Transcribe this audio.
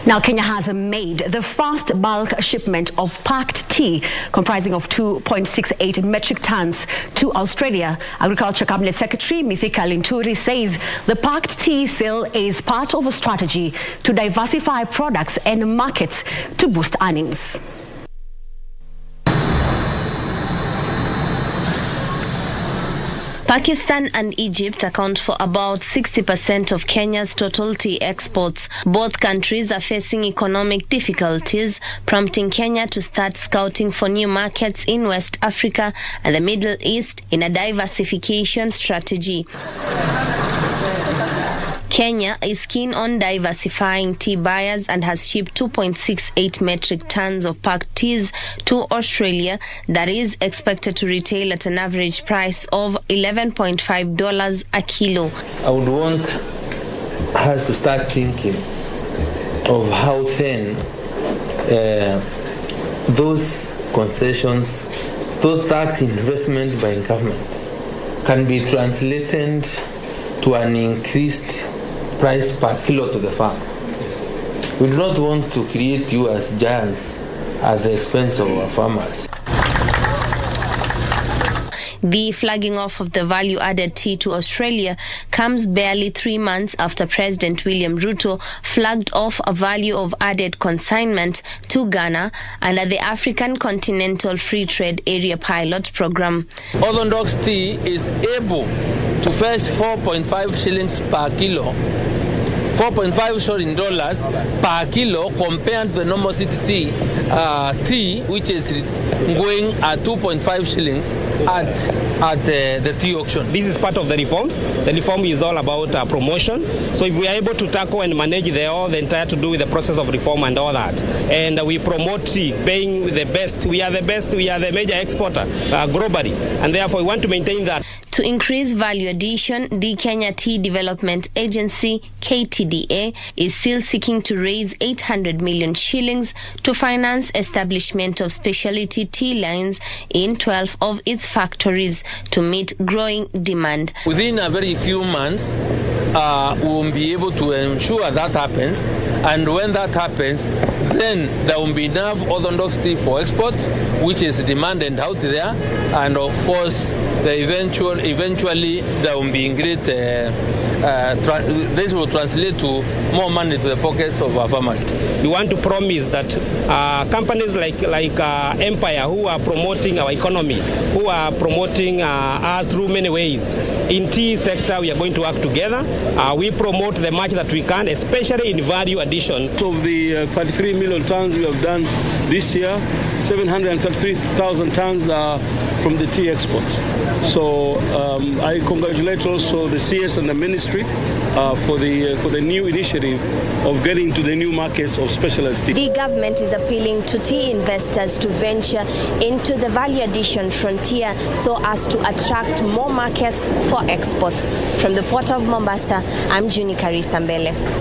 Now, Kenya has made the first bulk shipment of packed tea comprising of 2.68 metric tons to Australia. Agriculture Cabinet Secretary Mithika Linturi says the packed tea sale is part of a strategy to diversify products and markets to boost earnings. Pakistan and Egypt account for about 60% of Kenya's total tea exports. Both countries are facing economic difficulties, prompting Kenya to start scouting for new markets in West Africa and the Middle East in a diversification strategy. Kenya is keen on diversifying tea buyers and has shipped 2.68 metric tons of packed teas to Australia that is expected to retail at an average price of $11.5 a kilo. I would want us to start thinking of how then those concessions, that investment by government can be translated to an increased price per kilo to the farm. We do not want to create you as giants at the expense of our farmers. The flagging off of the value-added tea to Australia comes barely 3 months after President William Ruto flagged off a value-of-added consignment to Ghana under the African Continental Free Trade Area Pilot Program. Orthodox tea is able to fetch 4.5 shillings per kilo, 4.5 in dollars per kilo, compared to the normal CTC tea, which is going at 2.5 shillings at the tea auction. This is part of the reforms. The reform is all about promotion. So if we are able to tackle and manage the entire to do with the process of reform and all that, and we promote tea, being the best, we are the best, we are the major exporter globally, and therefore we want to maintain that. To increase value addition, the Kenya Tea Development Agency, KTDA, is still seeking to raise 800 million shillings to finance establishment of specialty tea lines in 12 of its factories to meet growing demand. Within a very few months, we will be able to ensure that happens, and when that happens, then there will be enough orthodox tea for export, which is demanded out there, and of course, eventually there will be great. This will translate to more money to the pockets of our farmers. We want to promise that companies like Empire, who are promoting our economy, who are promoting us through many ways. In tea sector, we are going to work together. We promote the much that we can, especially in value addition. Of the 33 million tons we have done this year, 733,000 tons are from the tea exports. So I congratulate also the CS and the ministry for the new initiative of getting to the new markets of specialized tea. The government is appealing to tea investors to venture into the value addition frontier so as to attract more markets for exports. From the port of Mombasa, I'm Juni Karisa Mbele.